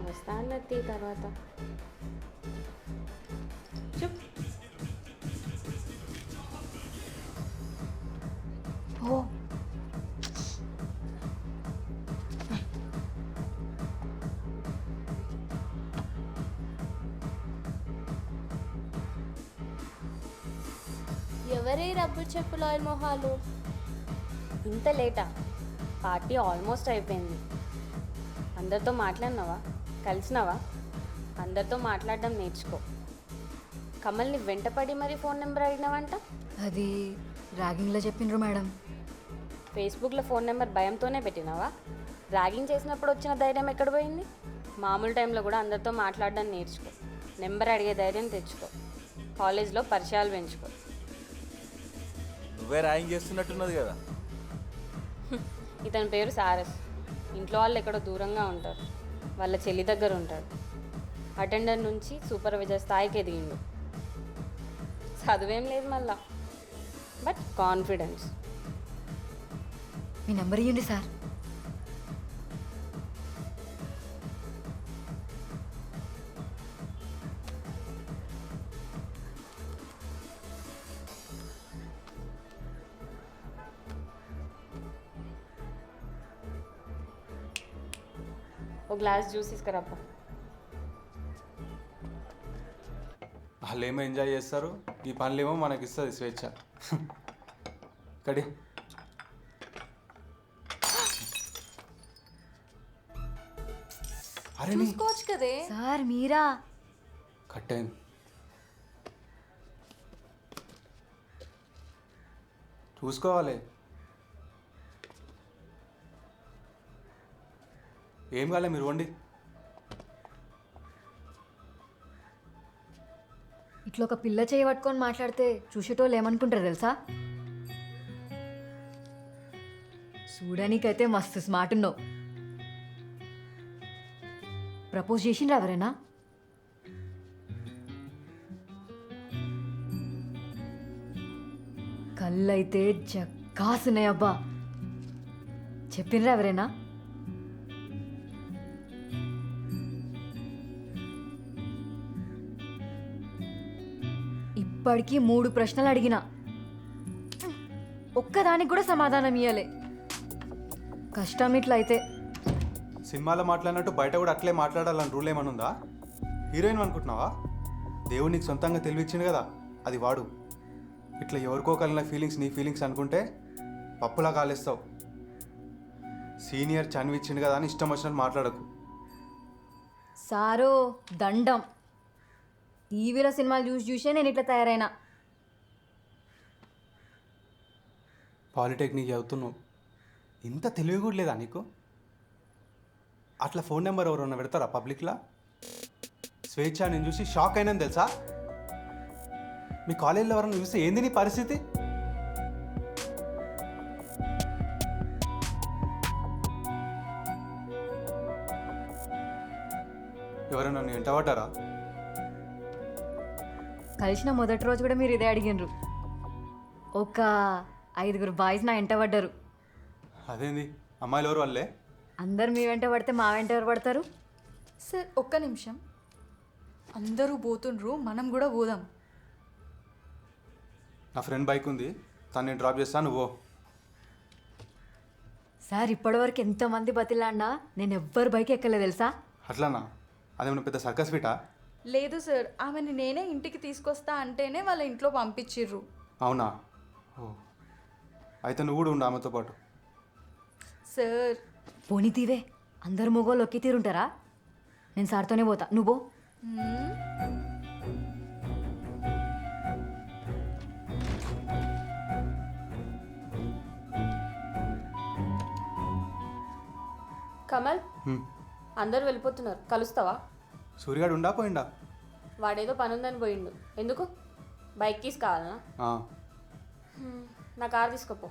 వస్తాను తర్వాత చెప్ ఓ ఎవరే రబ్బు చెప్పులు ఆయిల్ మొహాలు ఇంత లేటా? పార్టీ ఆల్మోస్ట్ అయిపోయింది. అందరితో మాట్లాడినావా? కలిసినావా? అందరితో మాట్లాడడం నేర్చుకో. కమల్ని వెంటపడి మరి ఫోన్ నెంబర్ అడిగినావంట. అది ర్యాగింగ్లో చెప్పిండ్రు మేడం. ఫేస్బుక్లో ఫోన్ నెంబర్ భయంతోనే పెట్టినావా? ర్యాగింగ్ చేసినప్పుడు వచ్చిన ధైర్యం ఎక్కడ పోయింది? మామూలు టైంలో కూడా అందరితో మాట్లాడడం నేర్చుకో. నెంబర్ అడిగే ధైర్యం తెచ్చుకో. కాలేజ్లో పరిచయాలు పెంచుకో. నువ్వే ర్యాగింగ్ చేస్తున్నట్టున్నది కదా. ఇతని పేరు సారస్. ఇంట్లో వాళ్ళు ఎక్కడో దూరంగా ఉంటారు. వాళ్ళ చెల్లి దగ్గర ఉంటాడు. అటెండర్ నుంచి సూపర్వైజర్ స్థాయికి ఎదిగిండు. చదువేం లేదు మళ్ళా, బట్ కాన్ఫిడెన్స్. మీ నెంబర్ ఇవ్వండి సార్. ఓ గ్లాస్ జ్యూస్ తీసుకురాప్ప. వాళ్ళు ఏమో ఎంజాయ్ చేస్తారు, ఈ పనులేమో మనకి ఇస్తుంది స్వేచ్ఛ. కడి అరే చూసుకోవచ్చు కదే సార్. మీరా? కట్టేను. చూసుకోవాలి. ఏం కాలే, మీరు వండి. ఇట్లా ఒక పిల్ల చేయి పట్టుకొని మాట్లాడితే చూసేటోళ్ళు ఏమనుకుంటారు తెలుసా? చూడడానికైతే మస్తు స్మార్ట్ ఉన్నావు. ప్రపోజ్ చేసిండ్రా ఎవరైనా? కళ్ళైతే జక్కాసున్నాయి అబ్బా. చెప్పిండ్రా ఎవరైనా? ఇప్పటికీ 3 ప్రశ్నలు అడిగినా, ఒక్కదానికి కూడా సమాధానం ఇయ్యలే. కష్టం ఇట్లయితే. సినిమాలో మాట్లాడినట్టు బయట కూడా అట్లే మాట్లాడాలని రూల్ ఏమైనా ఉందా? హీరోయిన్ అనుకుంటున్నావా? దేవుడు నీకు సొంతంగా తెలివిచ్చింది కదా, అది వాడు. ఇట్లా ఎవరికో కలిగిన ఫీలింగ్స్ నీ ఫీలింగ్స్ అనుకుంటే పప్పులా కాలేస్తావు. సీనియర్ చనివిచ్చింది కదా అని ఇష్టం వచ్చినట్టు మాట్లాడకు. సారో దండం. టీవీలో సినిమాలు చూసే నేను ఇట్లా తయారైనా. పాలిటెక్నిక్ చదువుతున్నావు, ఇంత తెలివి కూడా లేదా నీకు? అట్లా ఫోన్ నెంబర్ ఎవరన్నా పెడతారా పబ్లిక్లా? స్వేచ్ఛ నేను చూసి షాక్ అయినాను తెలుసా. మీ కాలేజీలో ఎవరన్నా చూస్తే ఏంది నీ పరిస్థితి? ఎవరైనా నన్ను ఎంటబడ్డారా? కలిసిన మొదటి రోజు కూడా మీరు ఇదే అడిగినరు. ఒక 5 బాయ్స్ నా వెంట పడ్డారు. అదేంది, అమ్మాయిలు ఎవరు వాళ్ళే? అందరు మీ వెంట పడితే మా వెంట ఎవరు పడతారు? సార్ ఒక్క నిమిషం. అందరూ పోతుండ్రు, మనం కూడా పోదాం. నా ఫ్రెండ్ బైక్ ఉంది, తను నేను డ్రాప్ చేస్తాను, నువ్వు. సార్ ఇప్పటివరకు ఎంతమంది బతిలాడినా నేను ఎవ్వరు బైక్ ఎక్కలే తెలుసా? అట్లానా? అదేమన్నా పెద్ద సర్కస్ ఫీటా? లేదు సార్, ఆమెని నేనే ఇంటికి తీసుకొస్తా అంటేనే వాళ్ళ ఇంట్లో పంపించిర్రు. అవునా? ఓ, అయితే నువ్వు కూడా ఉండు ఆమెతో పాటు. సార్ పోనీ తీవే, అందరు మొగోళ్ళు ఒకే తీరుంటారా? నేను సార్తోనే పోతా, నువ్వు పో. కమల్, అందరూ వెళ్ళిపోతున్నారు, కలుస్తావా? సూర్యగాడు ఉండా పోయిండా? వాడేదో పని ఉందని పోయిండు. ఎందుకు? బైక్ కీస్ కావాలనా? నా కార్ తీసుకోపో.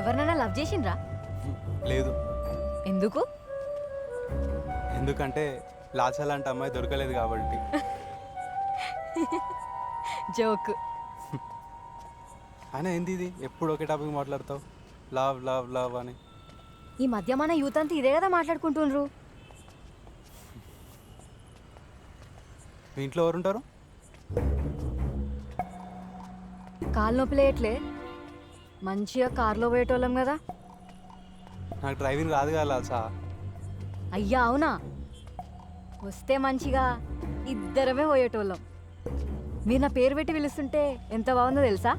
ఎవరినైనా లవ్ చేసిండ్రా? లేదు. ఎందుకు? ఎందుకంటే లాచా లాంటి అమ్మాయి దొరకలేదు కాబట్టి. జోక్. అయినా ఏంది ఇది ఎప్పుడు ఒకే టాపిక్ మాట్లాడతావు, లవ్ లవ్ లవ్ అని? ఈ మధ్య మన యూత్ అంతా ఇదే కదా మాట్లాడుకుంటుండ్రు. మీ ఇంట్లో ఎవరుంటారు? కాలు నొప్పి లేయట్లే, మంచిగా కార్లో పోయేటోళ్ళం కదా. నాకు డ్రైవింగ్ రాదు కదా లాల్సా. అయ్యా అవునా, వస్తే మంచిగా ఇద్దరమే పోయేటోళ్ళం. మీరు నా పేరు పెట్టి పిలుస్తుంటే ఎంత బాగుందో తెలుసా.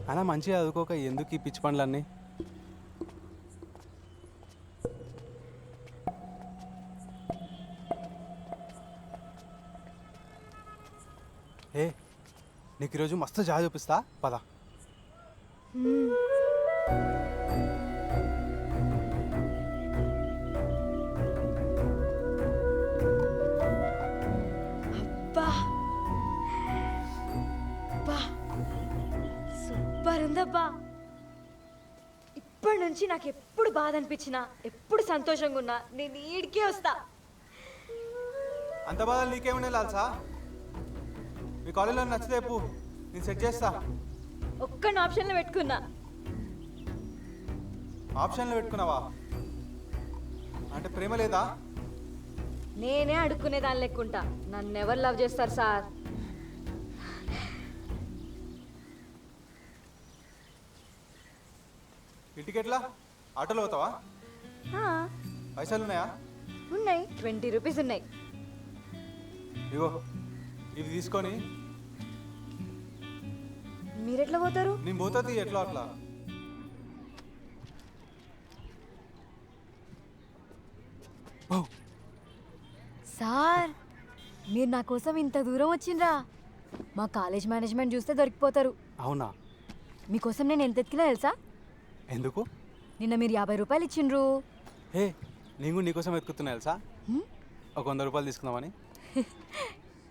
అయినా మంచిగా చదువుకోక ఎందుకు ఈ పిచ్చి పనులన్నీ? ఏ నీకు ఈరోజు మస్తు జాబ్ చూపిస్తా, పద. అబ్బా అబ్బా, సూపర్ ఉందబ్బా. ఇప్పటి నుంచి నాకు ఎప్పుడు బాధ అనిపించినా, ఎప్పుడు సంతోషంగా ఉన్నా నేను ఈడికే వస్తా. అంత బాధలు నీకేమున్నాయి లాల్సా? మీ కాలేజీలో నచ్చితే చెప్పు, నేను సెట్ చేస్తా. ఒక్క ఆప్షన్లో పెట్టుకున్నా. ఆప్షన్లో పెట్టుకున్నావా? అంటే ప్రేమ లేదా? నేనే అడుక్కునే దాని లెక్కుంటా. నన్ను ఎవరు లవ్ చేస్తారు సార్? ఇంటికి ఎట్లా? ఆటోలో పోతావా? పైసలు ఉన్నాయా? ఉన్నాయి, 20 రూపీస్ ఉన్నాయి. ఇగో ఇది తీసుకొని. మీరెట్లా పోతారు? నేను పోతుంది ఎట్లా అట్లా. సార్ మీరు నా కోసం ఇంత దూరం వచ్చిండ్రా? మా కాలేజ్ మేనేజ్మెంట్ చూస్తే దొరికిపోతారు. అవునా? మీకోసం నేను ఎంత ఎత్తుకినా తెలుసా? ఎందుకు? నిన్న మీరు 50 రూపాయలు ఇచ్చిండ్రు. హే నేను కూడా నీకోసం వెతుకుతున్నా తెలుసా, ఒక 100 రూపాయలు తీసుకుందామని.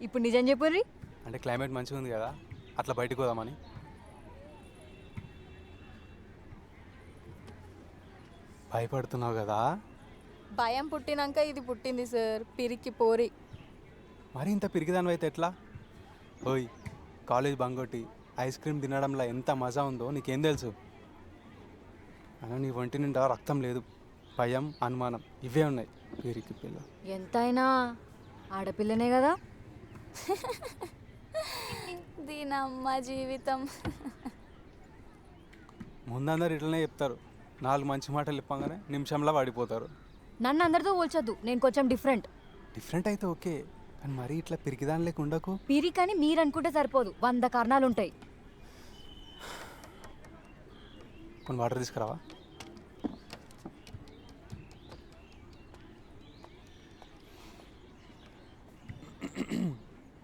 ఇప్పుడు నిజం చెప్పుర్రి. అంటే క్లైమేట్ మంచిగా ఉంది కదా, అట్లా బయటికి పోదామని. భయపడుతున్నావు కదా? భయం పుట్టినాక ఇది పుట్టింది సార్, పిరికి పోరి. మరి ఇంత పిరికిదాని అయితే ఎట్లా? ఓయ్ కాలేజ్ బంగొట్టి ఐస్ క్రీమ్ తినడంలో ఎంత మజా ఉందో నీకేం తెలుసు? అయినా నీ ఒంటి నిండా రక్తం లేదు, భయం అనుమానం ఇవే ఉన్నాయి. పిరికి పిల్ల. ఎంతైనా ఆడపిల్లనే కదా. దీనమ్మ జీవితం. ముందందరు ఇట్లనే చెప్తారు, 4 మంచి మాటలు చెప్పగానే నిమిషంలో పడిపోతారు. నన్ను అందరితో పోల్చొద్దు, నేను కొంచెం డిఫరెంట్. డిఫరెంట్ అయితే ఓకే, కానీ మరీ ఇట్లా పిరికిదాని లేక ఉండకు. పీరికని మీరు అనుకుంటే సరిపోదు, 100 కారణాలు ఉంటాయి. కొన్ని వాటర్ తీసుకురావా?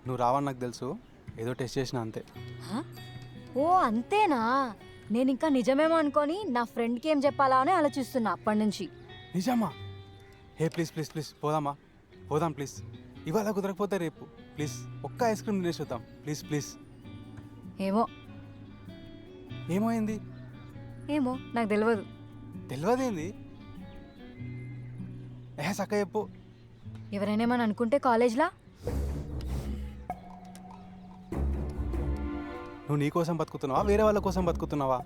నువ్వు రావని నాకు తెలుసు, ఏదో టెస్ట్ చేసిన అంతే. హ? ఓ అంతేనా? నేను ఇంకా నిజమేమో అనుకొని నా ఫ్రెండ్కి ఏం చెప్పాలా అని ఆలోచిస్తున్నా అప్పటి నుంచి. నిజమా? హే ప్లీజ్ ప్లీజ్ ప్లీజ్ పోదామా, పోదాం ప్లీజ్. ఇవాళ కుదరకపోతే రేపు ప్లీజ్ ఒక్క ఐస్ క్రీమ్ తినేసి వద్దాం ప్లీజ్ ప్లీజ్. ఏమో ఏమైంది? ఏమో నాకు తెలియదు. తెలియదేంది? చక్క చెప్పు. ఎవరైనా ఏమని అనుకుంటే కాలేజ్లా నువ్వు నీ కోసం బతుకుతున్నావా, వేరే వాళ్ళ కోసం బతుకుతున్నావా?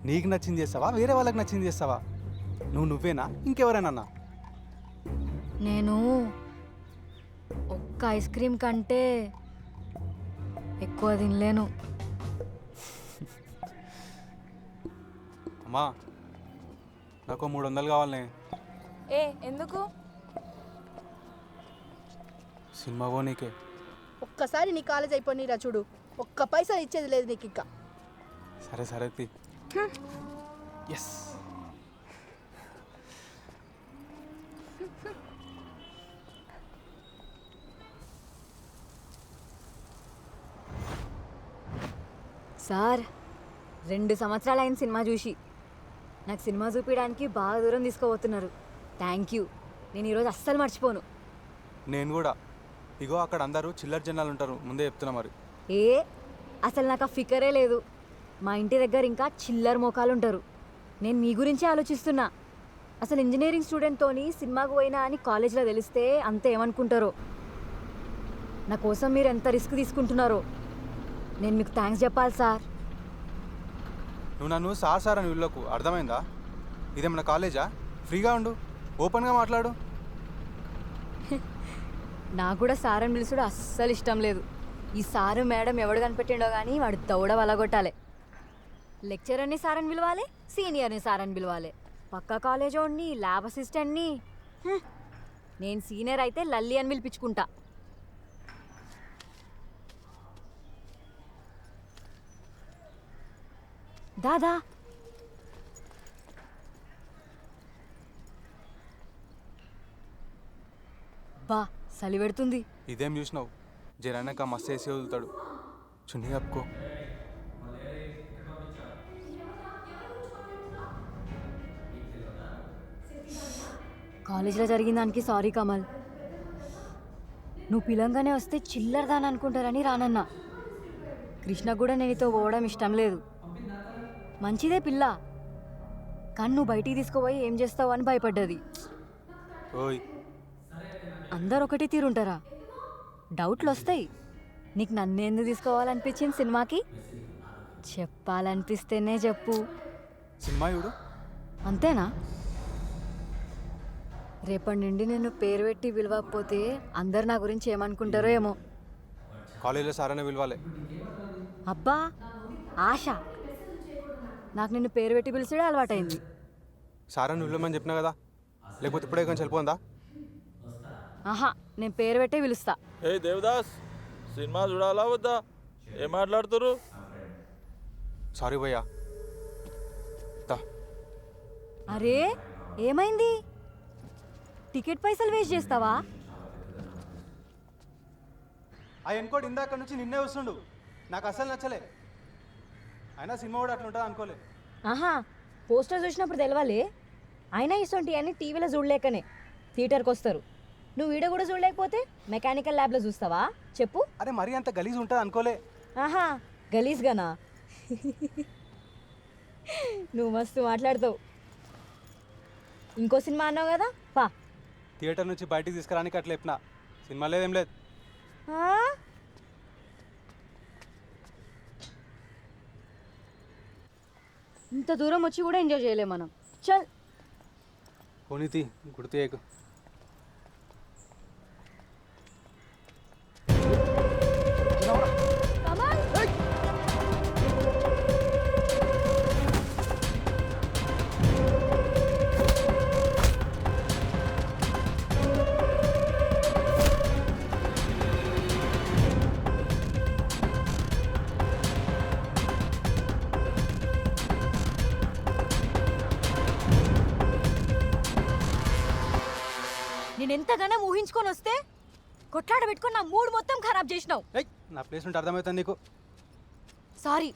నీకు నచ్చింది చేస్తావా, వేరే వాళ్ళకి నచ్చింది చేస్తావా? నువ్వేనా, ఇంకెవరైనా? నేను ఒక్క ఐస్ క్రీమ్ కంటే ఎక్కువ తినలేను. అమ్మా నాకు 300 కావాలనే. ఏ ఎందుకు? సినిమా పోనీకే. ఒక్కసారి నీ కాలేజ్ అయిపోయినరా చూడు, ఒక్క పైసా ఇచ్చేది లేదు నీకు ఇంకా. సరే సరే తి. ఎస్. సార్ 2 సంవత్సరాలు అయిన సినిమా చూసి నాకు సినిమా చూపించడానికి బాగా దూరం తీసుకుపోతున్నారు. థ్యాంక్ యూ, నేను ఈరోజు అస్సలు మర్చిపోను. నేను కూడా. ఇగో అక్కడ అందరూ చిల్లర జనాలు ఉంటారు, ముందే చెప్తున్నా. మరి ఏ అసలు నాకు ఆ ఫికరే లేదు. మా ఇంటి దగ్గర ఇంకా చిల్లర మోకాలు ఉంటారు. నేను మీ గురించే ఆలోచిస్తున్నా. అసలు ఇంజనీరింగ్ స్టూడెంట్తోని సినిమాకు పోయినా అని కాలేజ్లో తెలిస్తే అంత ఏమనుకుంటారో. నా కోసం మీరు ఎంత రిస్క్ తీసుకుంటున్నారో నేను మీకు థ్యాంక్స్ చెప్పాలి సార్. నువ్వు నన్ను సార్ అని వీళ్ళకు అర్థమైందా? ఇదేమన్నా కాలేజా? ఫ్రీగా ఉండు, ఓపెన్గా మాట్లాడు. నాకు కూడా సార్ అని పిలుచుడు అస్సలు ఇష్టం లేదు. ఈ సారు మేడం ఎవడు కనిపెట్టిండో కానీ వాడు దౌడ వలగొట్టాలి. లెక్చరర్ని సార్ అని పిలవాలి, సీనియర్ని సార్ అని పిలవాలి, పక్క కాలేజ్ వాడిని, ల్యాబ్ అసిస్టెంట్ని. నేను సీనియర్ అయితే లల్లి అని పిలిపించుకుంటా. దాదా బా చలి పెడుతుంది. ఇదేం చూసినావు? జనాక మస్తు వేసి వదులుతాడు. చున్నీ కప్పుకో. కాలేజ్లో జరిగిన దానికి సారీ కమల్. నువ్వు పిలంగానే వస్తే చిల్లరదాని అనుకుంటారని రానన్నా. కృష్ణ కూడా నేను నీతో పోవడం ఇష్టం లేదు. మంచిదే పిల్ల, కానీ నువ్వు బయటికి తీసుకుపోయి ఏం చేస్తావు అని భయపడ్డది. ఓయ్, అందరు ఒకటి తీరుంటారా? డౌట్లు వస్తాయి. నీకు నన్నేందుకు తీసుకోవాలనిపించింది సినిమాకి? చెప్పాలనిపిస్తేనే చెప్పు. సినిమా చూడు. అంతేనా? రేపటి నుండి నేను పేరు పెట్టి పిలవకపోతే అందరు నా గురించి ఏమనుకుంటారో ఏమో. కాలేజీలో సార్ అనే పిలవాలి. అబ్బా ఆశ, నాకు నిన్ను పేరు పెట్టి పిలిచడే అలవాటైంది. సార్ అని పిలవమని చెప్పినా కదా, లేకపోతే ఇప్పుడే కొంచెం వెళ్ళిపోందా? ఆహా, నేను పేరు పెట్టే పిలుస్తా. ఏ దేవదాస్, సినిమా చూడాలా వద్దా? ఏం మాట్లాడుతురు? సారీ భయ్యా. అరే ఏమైంది? టికెట్ పైసలు వేస్ట్ చేస్తావా? ఆ ఎన్కోడ్ ఇందాక నుంచి నిన్నే వస్తుండు, నాకు అసలు నచ్చలే. అయినా సినిమా కూడా అట్లా ఉంటుంది అనుకోలే. ఆహా, పోస్టర్ చూసినప్పుడు తెలవాలి. అయినా ఇసొంటి అని టీవీలో చూడలేకనే థియేటర్కి వస్తారు. నువ్వు వీడియో కూడా చూడలేకపోతే మెకానికల్ ల్యాబ్లో చూస్తావా చెప్పు? అరే మరీ అంత గలీజ్ ఉంటుంది అనుకోలే. ఆహా, గలీజ్గానా? నువ్వు మస్తు మాట్లాడతావు. ఇంకో సినిమా అన్నావు కదా, పా. థియేటర్ నుంచి బయటికి తీసుకురానికి అట్లా చెప్పిన. సినిమా లేదేం లేదు. ఆ? ఇంత దూరం వచ్చి కూడా ఎంజాయ్ చేయలేం మనం. చల్. పోనీతి గుర్తు. నేను ఎంతగానో ఊహించుకొని వస్తే కొట్లాడ పెట్టుకొని నా మూడ్ మొత్తం ఖరాబ్ చేసినావు. నా ప్లేస్ ఉంటే అర్థమవుతుంది నీకు. సారీ,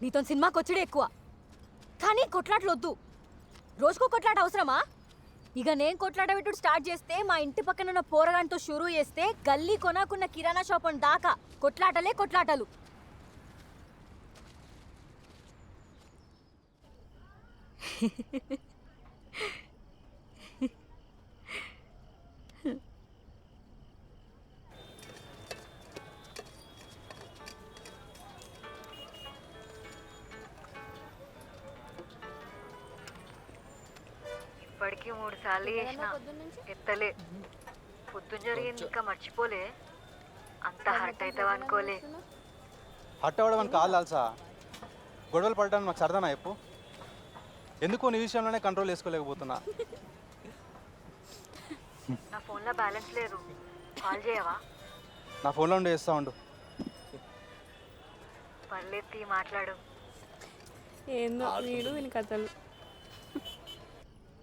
నీతో సినిమాకి వచ్చాడే ఎక్కువ, కానీ కొట్లాటలు వద్దు. రోజుకో కొట్లాట అవసరమా? ఇక నేను కొట్లాట పెట్టుడు స్టార్ట్ చేస్తే మా ఇంటి పక్కన ఉన్న పోరగాంతో షురూ చేస్తే గల్లీ కొనాకున్న కిరాణా షాప్ అని దాకా కొట్లాటలే కొట్లాటలు. ఇప్పటికీ 3 సార్లు చేసిన ఎత్తలే. పొద్దున జరిగింది ఇంకా మర్చిపోలే. అంత హర్ట్ అవుతావు అనుకోలే. హట్ అవ్వడం అని కాదు అల్సా, గొడవలు పడడానికి నాకు సరదానా చెప్పు. ఎందుకు నీ విషయంలోనే కంట్రోల్ చేసుకోలేకపోతున్నా. నా ఫోన్లో బ్యాలెన్స్ లేదు, కాల్ చేయవా? నా ఫోన్లో ఉండి చేస్తా ఉండు. పర్లేత్తి మాట్లాడు. ఏందో వీడు వీని కథలు.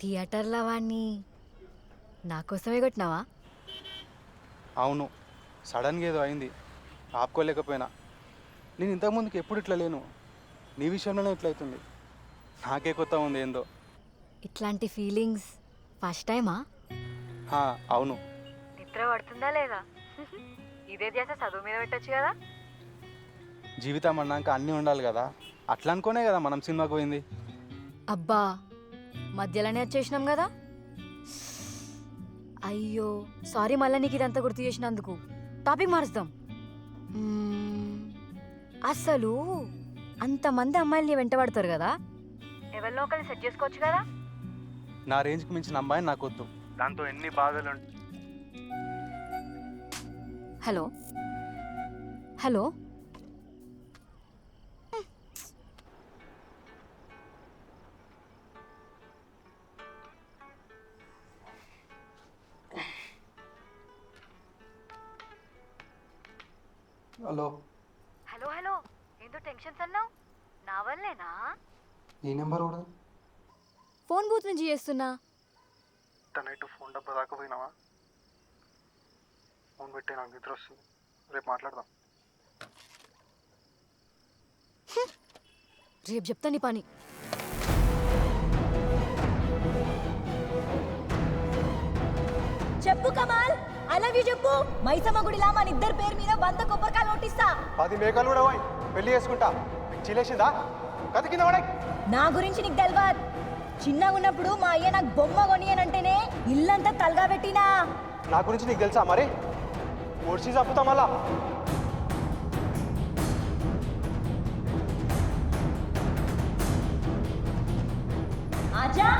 థియేటర్లో వాడిని నా కోసమే కొట్టినావా? అవును, సడన్గా ఏదో అయింది, ఆపుకోలేకపోయినా. నేను ఇంతకుముందుకు ఎప్పుడు ఇట్లా లేను, నీ విషయంలోనే ఇట్లా అవుతుంది. నాకే కొత్త ఉంది ఏందో. ఇట్లాంటి ఫీలింగ్స్ ఫస్ట్ టైమా? అవును. నిద్ర పడుతుందా లేదా? ఇదే ధ్యాస చదువు మీద పెట్టచ్చు కదా. జీవితం అన్నాక అన్నీ ఉండాలి కదా, అట్లా అనుకోనే కదా మనం సినిమాకి పోయింది. అబ్బా మధ్యలోనే వచ్చేసినాం కదా. అయ్యో సారీ, మళ్ళీ నీకు ఇదంతా గుర్తు చేసినందుకు. టాపిక్ మారుస్తాం. అసలు అంతమంది అమ్మాయిల్ని వెంటబడతారు కదా, ఎవరిలో ఒకరిని సెట్ చేసుకోవచ్చు కదా. నా రేంజ్కి మించిన అమ్మాయిని నాకు వద్దు. దాంతో ఎన్ని బాధలు ఉంటాయి. Hello hello hello, hello hello, ఏందో టెన్షన్స్ అన్నావు? నా వల్లేనా? ఈ నెంబర్ కూడా ఫోన్ బూత్ నుంచి చేస్తున్నా. నైట్ ఫోన్ డబ్బా దాకా పోయినావా? ఫోన్ పెట్టే నాకు నిద్ర వస్తుంది. రేపు మాట్లాడదాం. రేపు చెప్తా నీ పని. చెప్పు కమాల్, ఐ లవ్ యూ చెప్పు. మైసమ్మ గుడిలా మన ఇద్దరి పేరు మీద 100 కొబ్బరికాయలు నోటిస్తా. 10 మేకలు కూడా పోయి పెళ్లి చేసుకుంటా. చిలేసిందా కథ కింద పడే. నా గురించి నీకు తెలియదు. చిన్నగా ఉన్నప్పుడు మా అయ్య నాకు బొమ్మ కొనియనంటేనే ఇల్లంతా తలగా పెట్టినా. నా గురించి నీకు తెలుసా మరి? ఒడిసి చంపుతా మళ్ళా. ఆజా